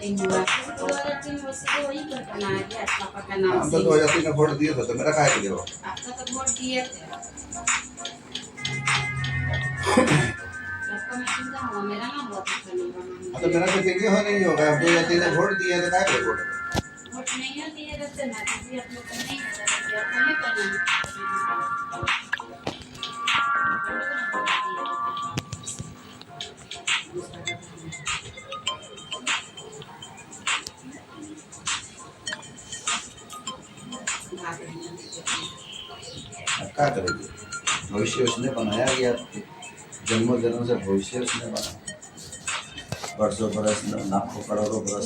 नहीं हुआ। 2003 में वैसे तो वही पर बनाया गया पापा का नाम हम से। तो 2003 में वोट दिए थे, तो मेरा काहे के हो? आपका तो वोट दिए थे। आपका मीटिंग का हुआ, मेरा ना हुआ था नहीं बना। तो मेरा तो क्यों नहीं होगा? 2003 में वोट दिए तो काहे के वोट? वोट नहीं है दिए रहते ना, क्योंकि आप लोग को नहीं है, आपको नहीं करना। क्या करेंगे? भविष्य उसने बनाया गया, जन्मों जन्म से भविष्य उसने बना, वर्षों बरस लाखों करोड़ों बरस।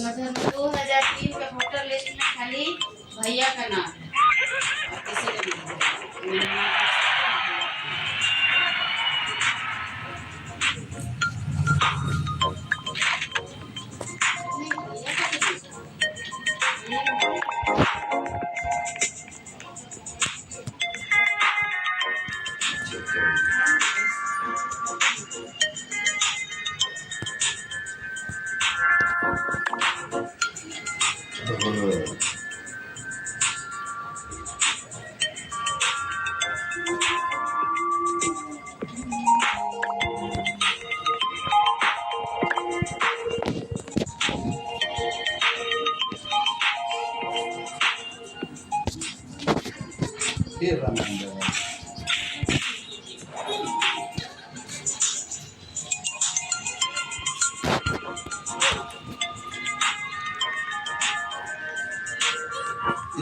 2003 के वोटर लिस्ट में खाली भैया का नाम है और किसी का नहीं है।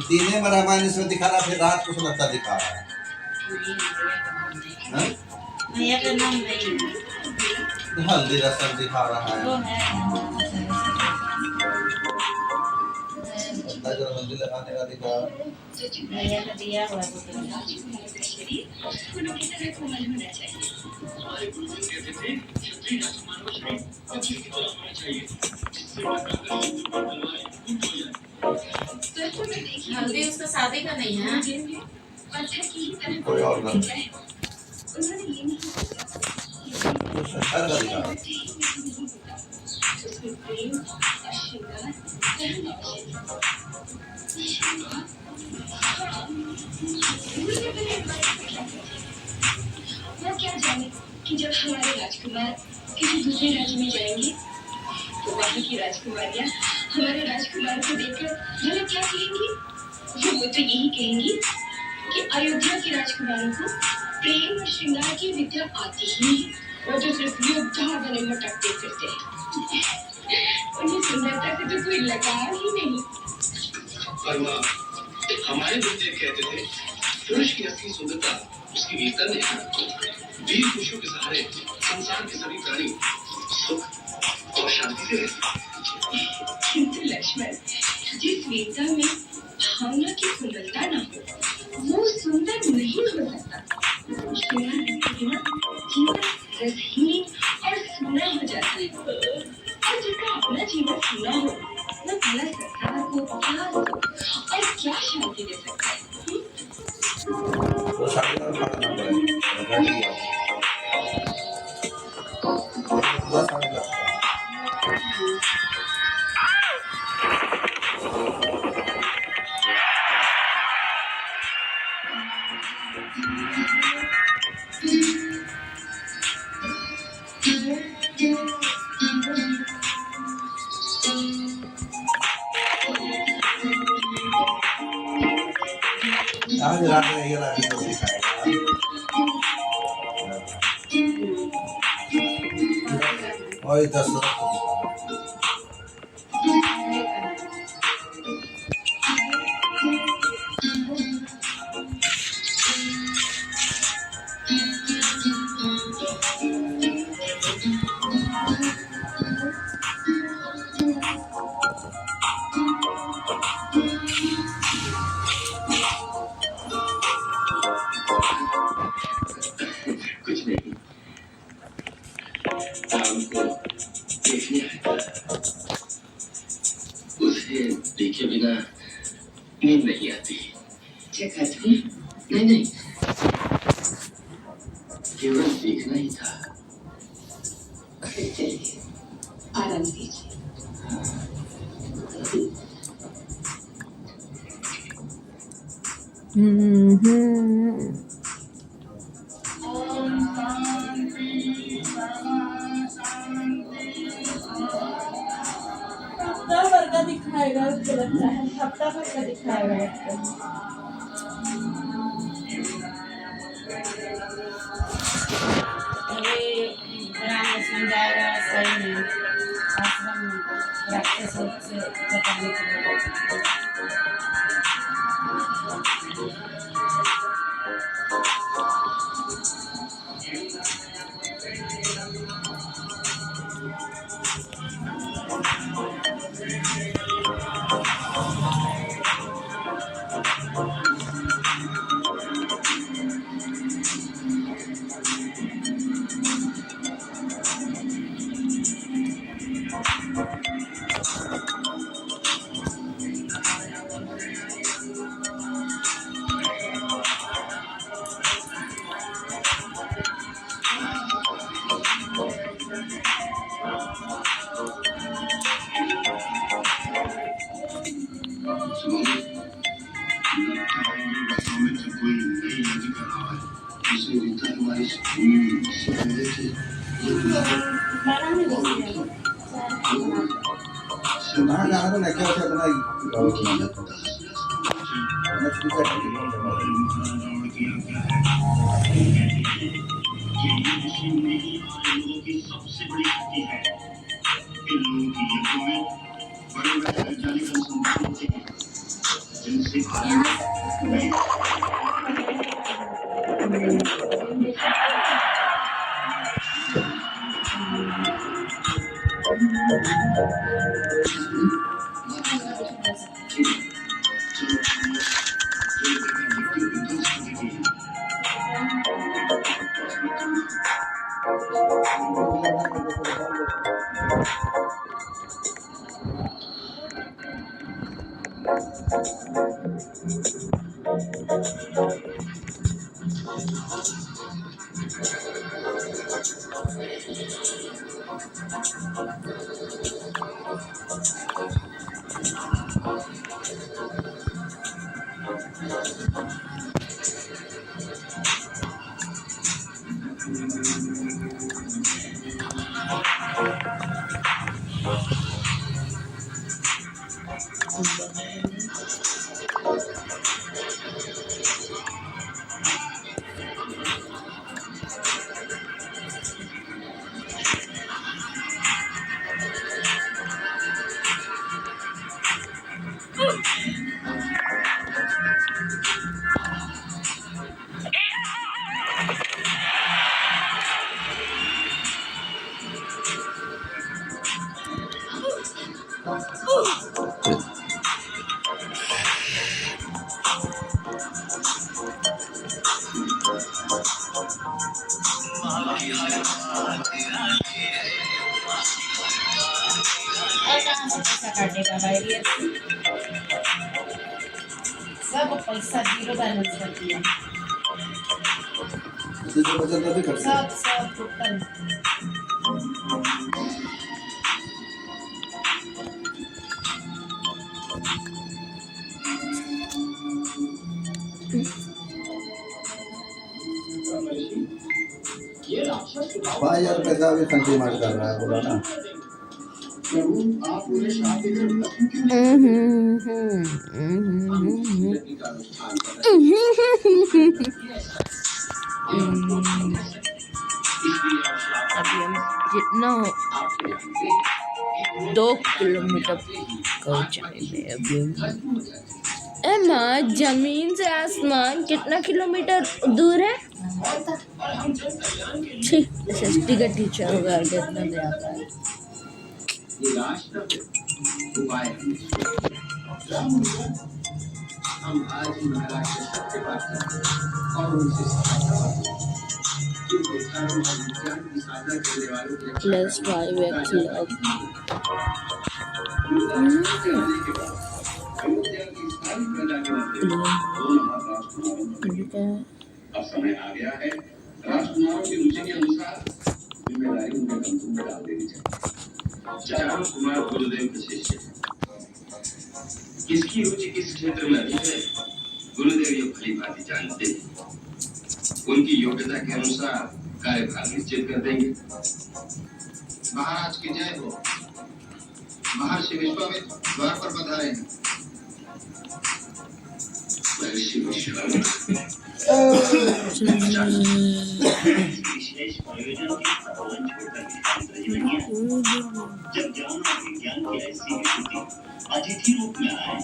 दिने में रामायण इसमें दिखा रहा, फिर रात को सुनता दिखा रहा है। भैया का नाम नहीं है। हल्दी रसम दिखा रहा है। जो हल्दी लगाने का दिखा भैया का दिया हुआ हल्दी उसका शादी का नहीं है। कोई और ना हर का दिखा वो क्या जाने कि जब हमारे राजकुमार किसी दूसरे राज्य में जाएंगे तो वहाँ की राजकुमारियाँ हमारे राजकुमार को देखकर भला क्या कहेंगी? वो तो यही कहेंगी कि अयोध्या के राजकुमारों को प्रेम और श्रृंगार की विद्या आती ही नहीं, वो तो सिर्फ योद्धा बने मटकते फिरते हैं। उन्हें सुंदरता से तो कोई लगाव ही नहीं। पर माँ, हमारे बुजुर्ग कहते थे पुरुष की असली सुंदरता उसकी वीरता में है। वीर पुरुषों के सहारे संसार के सभी प्राणी सुख और शांति से रहते हैं। किंतु लक्ष्मण, जिस वीरता में भावना की सुंदरता न हो वो सुंदर नहीं हो सकता। श्रृंगार के बिना जीवन रसहीन और सूना हो जाता है। और जिसका अपना जीवन सूना हो वह भला संसार को क्या सुख और क्या शांति दे सकता है? तो शादी का खाना ना पड़े आज रात में ये रात को दिखाएगा। और 10 कुछ नहीं, राम को देखने आया था। उसे देखे बिना नींद नहीं आती। जगह थी? नहीं, केवल देखना ही था। चलिए आराम कीजिए। ओम शांति परम शांति। हफ्ता भर का दिखाएगा उसको, लगता है हफ्ता भर का दिखाएगा उसको। अरे ग्राम में जाएगा सही में, आश्रम में राक्षसों से बचाने के लिए। कहाँ जाना था? क्या होता है सबसे बड़ी शक्ति है इन लोगों की यज्ञों में बड़े बड़े वैज्ञानिक अनुसंधान होते हैं जिनसे और कहाँ से पैसा काटेगा भाई? सब पैसा जीरो बैलेंस कर दिया, सब टोटल। ₹5000 पैसा अभी खंती मार कर रहा है, बोला ना। अभी हम जितना 2 किलोमीटर पहुँचाएंगे अभी हम। एम्मा, जमीन से आसमान कितना किलोमीटर दूर है? एसएसटी का टीचर होगा, कितना दे आता है। हम आज ही महाराज के सबसे बात करें और उनसे साधना करने वालों के +5x लॉग। अब समय आ गया है राजकुमारों की रुचि के अनुसार जिम्मेदारी उनके कंधों में डाल देनी चाहिए। चारण कुमार गुरुदेव के शिष्य, किसकी रुचि किस क्षेत्र में अधिक है गुरुदेव ये भली भांति जानते हैं। उनकी योग्यता के अनुसार कार्यभार निश्चित कर देंगे। महाराज की जय हो। महर्षि विश्वामित्र द्वार पर पधारे हैं। महर्षि विश्वामित्र विशेष आयोजन के आह्वान छोड़कर जब ज्ञान और विज्ञान की ऐसी विभूति अतिथि रूप में आए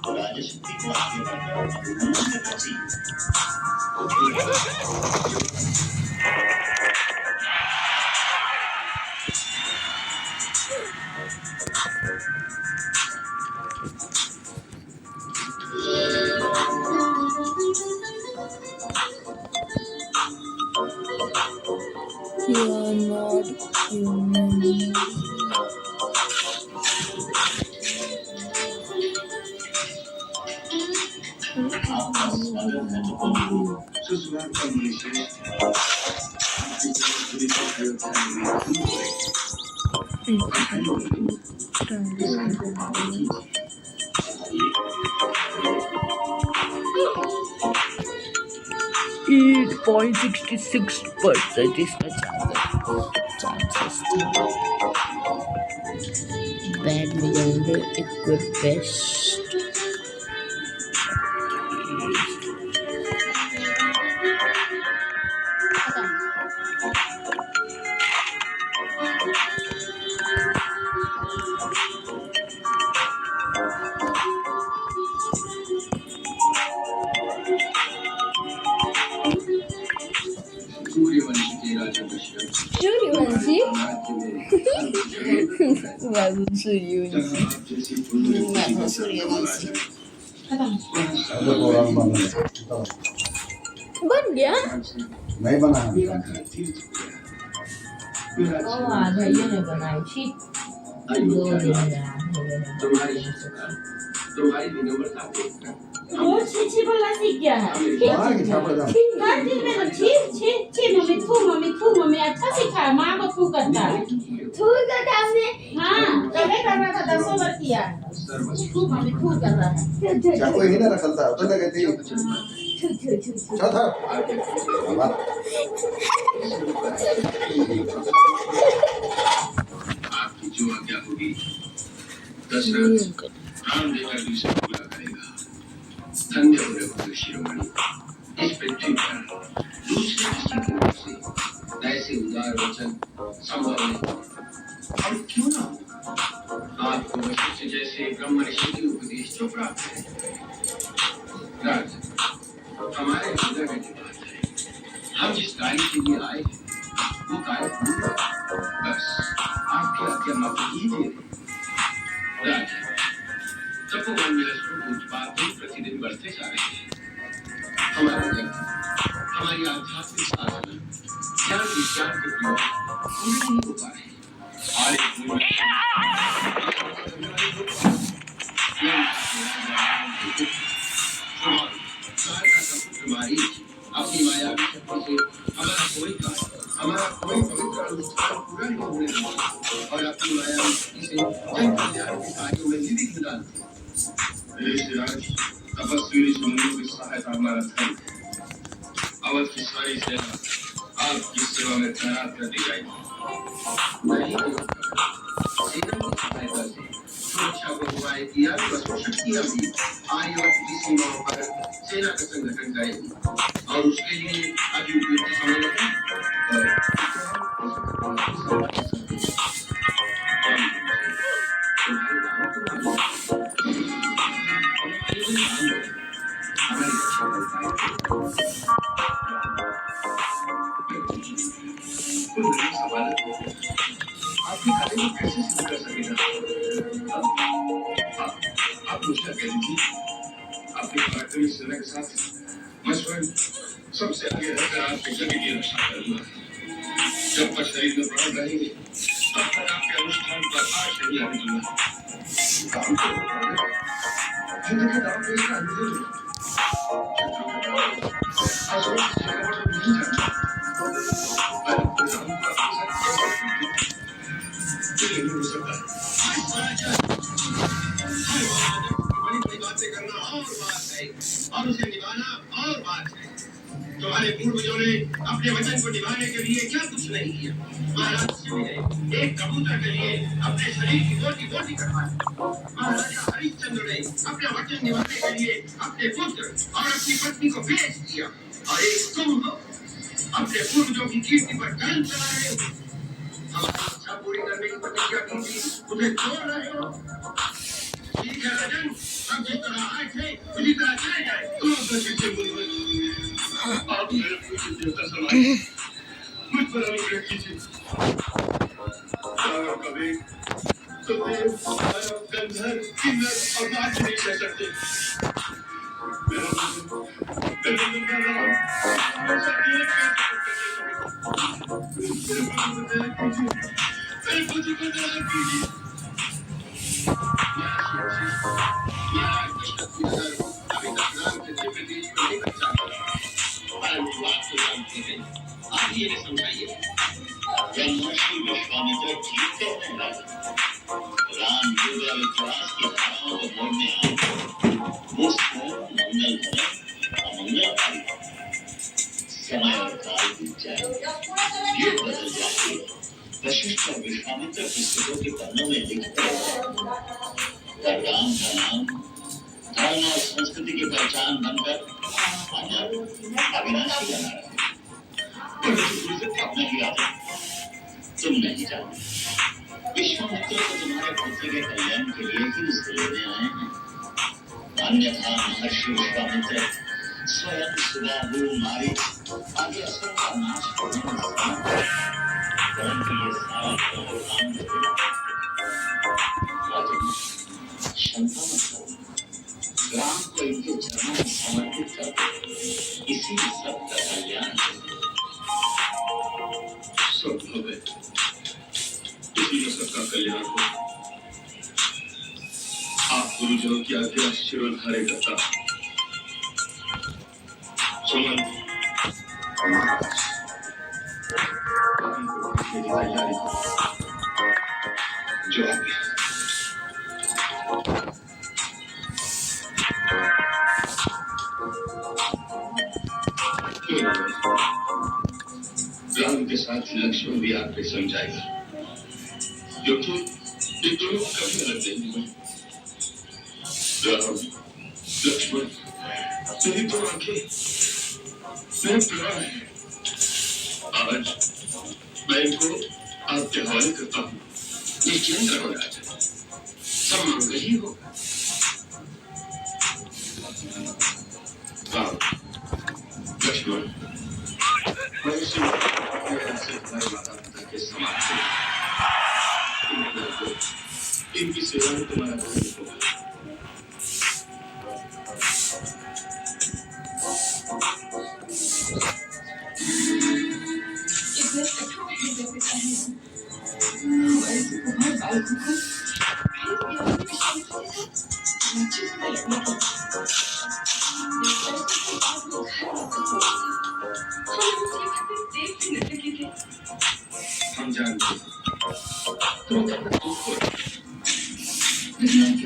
तो राजशक्ति को आगे बढ़कर अभिनंदन करना चाहिए। You are not human. आपका स्वागत है तो सुस्वागत का मनुष्य .66% इसका चांसेस था। बैग में जाएंगे इक्विप बेस्ट। सूर्यवंशी के राजा दशरथ सूर्यवंशी राज्य में सूर्यवंशी जैसी पुण्य सूर्यवंशी प्रोग्राम बन गया। नहीं बना है। भैया ने बनाई थी 2 दिन तुम्हारी विनम्रता देखकर रोज छी बोला सीख गया है। बाहर की छापड़ दाम हर दिन में तो छी मम्मी अच्छा सिखाया। माँ को थू करता है। थू करता हमने। हाँ कभी करना था 10 बार किया। थू मम्मी थू कर रहा है। चाकू ही ना रखलता तो ना कहती चल था आपकी जो आज्ञा होगी दशरथ राम देकर दूसरे पूरा करेगा। धन्य हो रहे शिरोमणि। इस पृथ्वी पर दूसरे किसी की ओर से ऐसे उदार वचन संभव नहीं। और क्यों ना आपको वशिष्ठ जैसे ब्रह्म ऋषि की उपदेश जो प्राप्त है। राज हमारे हृदय में बात है। हम जिस कार्य के लिए आए हैं वो कार्य पूरा बस आपकी आज्ञा मात्र कीजिए। राज तपोवन में उत्पाद प्रतिदिन बढ़ते जा रहे हैं। हमारा जब हमारी आध्यात्मिक साधना ज्ञान विज्ञान के प्रयोग पूरे नहीं हो पा रहे। अपनी मायावी शक्ति से हमारा कोई पवित्र अनुष्ठान पूरा नहीं होने लगा और अपनी मायावी शक्ति से जन कल्याण के कार्यों में निधि डालते। तपस्वी ऋषिमुनियों की सहायता हमारा धर्म है। अवध की सारी सेना आपकी सेवा में तैनात कर दी जाएगी। सेना की सहायता से सुरक्षा को उपाय किया तो शक्तियां भी आर्यवत की सीमाओं पर सेना का संगठन करेगी और उसके लिए अभी उपयुक्त समय लगेगा। आपकी खाने को कैसे शुरू कर सकेगा? आप मुझे कह दीजिए। अपनी पराक्रमी सेना के साथ मैं स्वयं सबसे आगे रहकर आपके गति की रक्षा करूंगा। जब तक शरीर में प्राण रहेंगे तब तक आपके अनुष्ठान का आश नहीं आने दूंगा। जिंदगी दाव पे इसका अनुभव है। और उसे निभाना और बात है। तुम्हारे पूर्वजों ने अपने वचन को निभाने के लिए क्या कुछ नहीं किया। महाराज शिव ने एक कबूतर के लिए अपने शरीर की बोटी बोटी करवाई। महाराजा हरिश्चंद्र ने अपना वचन निभाने के लिए अपने पुत्र और अपनी पत्नी को बेच दिया। और एक तुम हो, अपने पूर्वजों की कीर्ति पर कलम चला रहे हो। हमारी इच्छा पूरी करने की प्रतिज्ञा की थी, उसे छोड़ रहे हो। ठीक है राजन, हम जिस तरह आए थे उसी तरह चले जाए। तुम अपने पीछे आप मेरे पीछे देवता सवार मुझ पर अनुग्रह कीजिए। कभी तो देव गंधर्व किन्नर और नाच नहीं कह सकते। महर्षि विश्वामित्र ठीक कहने लगे। राम युग और इतिहास की धाराओं को मोड़ने आए। वो स्वयं मंगल है, अमंगलकारी। समय और काल बीत जाए, युग बदल जाए। वशिष्ठ और विश्वामित्र पुस्तकों के पन्नों में लिखते हैं। राम का नाम धर्म और संस्कृति की पहचान बनकर अमर अविनाशी बना रहा है। अपना ही राजा तुम नहीं जानते। विश्वामित्र को तुम्हारे पुत्र के कल्याण के लिए ही उस लेने आए हैं। अन्यथा महर्षि विश्वामित्र स्वयं सुबाहु मारीच आदि असुरों का नाश करने में समर्थ है। परंतु ये सारा काम क्षमता मत करो। राम को इनके चरणों में समर्पित कर दो। इसी में सबका कल्याण है। संभव है, इसी में सबका कल्याण हो। आप गुरुजनों की आज्ञा शिरोधार्य करता। सुमन तैयारी जो आज्ञा। राम के साथ लक्ष्मण भी आप पे समझाएगा, क्योंकि ये दोनों कभी अलग नहीं हुए। राम लक्ष्मण मेरी दो आंखें, मेरा प्राण है। आज मैं इनको आपके हवाले करता हूँ। निश्चिंत करो राजा, सब मंगल ही होगा। राम लक्ष्मण मैं इसी तुम्हारे माता पिता के समान से इनकी सेवा में तुम्हारा भाई होगा। हम जानते हैं तुम क्या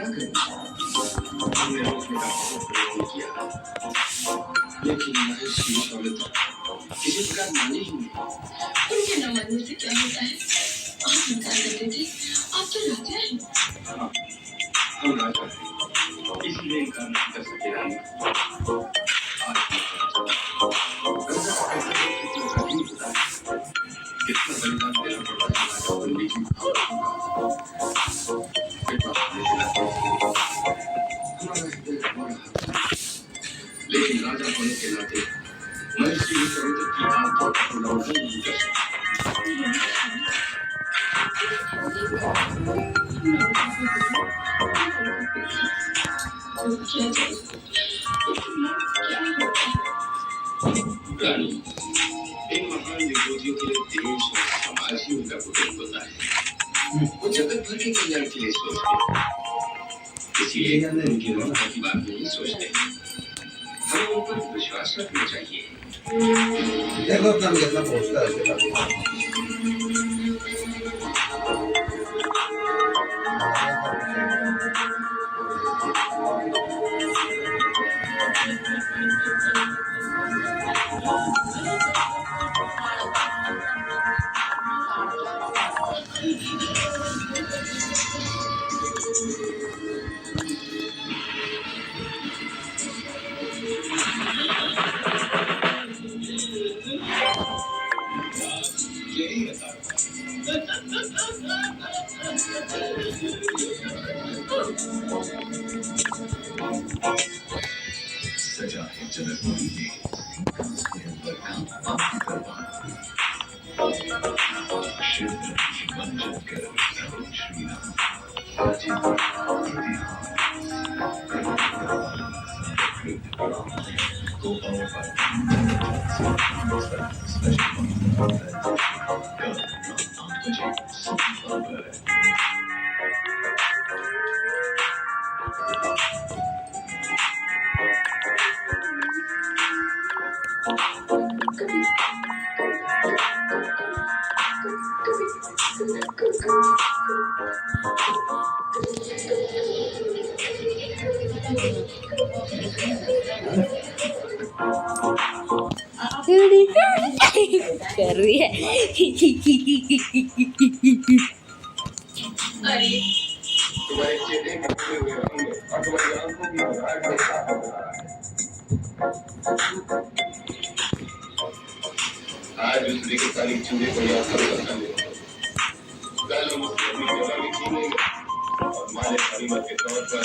करें। हमने रोकने का बहुत प्रयत्न किया, लेकिन महर्षि विश्वामित्र किसी प्रकार माने ही नहीं। उनके न मानने से क्या होता है? आप इनकार करते थे, आप तो राजा हैं। हाँ, हम राजा हैं, इसलिए इनकार नहीं कर सके। राम कितना बलिदान देना पड़ता है राजा बनने की। लेकिन राजा होने के नाते महर्षि विश्वामित्र की बात को उल्लंघन नहीं कर रानी, इन महान विभूतियों के लिए देश और समाज ही उनका कुटुंब होता है। वो जगत भर के कल्याण के लिए सोचते हैं, इसलिए उनकी ममता की बात नहीं सोचते। हमें उन पर विश्वास रखना चाहिए। देखो अपना कितना पहुंचता है। सजा है जनकपुरी में पर काम आप करवा शिव मंजन कर श्री राम go कर रही है। तुम्हारे चेहरे कपड़े हुए होंगे और तुम्हारी आंखों की बहार का साफ हो रहा है। आज उस दिन की तारीख चुने को याद कर कल हम उसकी अपनी जगह भी छीनेंगे और माले परिवार के तौर पर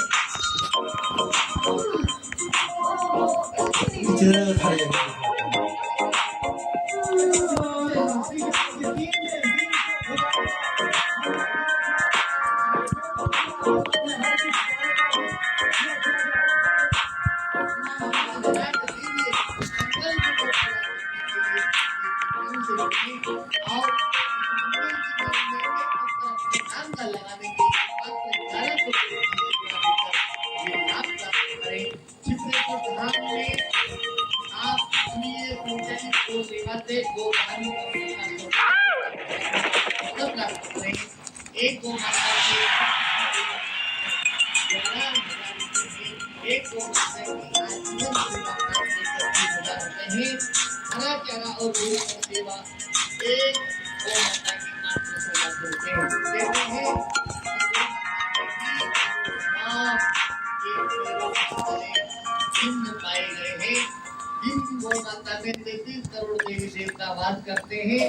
करोड़ देवी देवता वास करते हैं।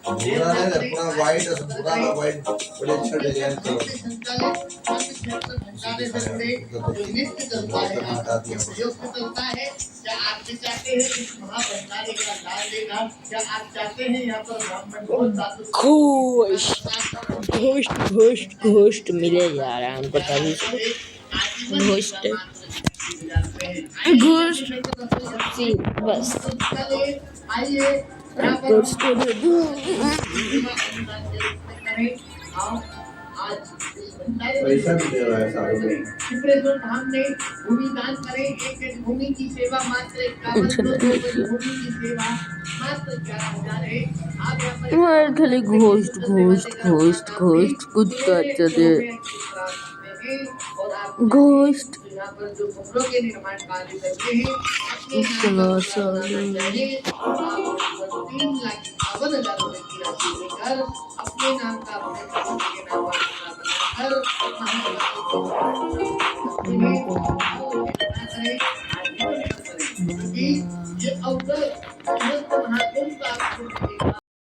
पूरा वाइट पूरा वाइट बड़े अच्छे डिजाइन करो नित्य चलता है चलता है। क्या आप भी चाहते हैं कि महाभंडारी का लाभ लेना? क्या आप चाहते हैं यहाँ पर ब्राह्मण घोष्ट मिले जा रहा है हमको तभी से। घोष्ट बस पैसा भी दे रहा है सारे धाम में भूमि दान करें। एक भूमि की सेवा मात्र 51 भूमि की सेवा मात्र 11,000 है। आप यहाँ पर खाली घोष्ट कुछ करते घोष्ट यहाँ पर जो कपड़ों के निर्माण कार्य करते हैं इतना सारा 3,52,000 रुपए की राशि लेकर अपने नाम का अपने के नाम पर ये अवसर महाकुंभ का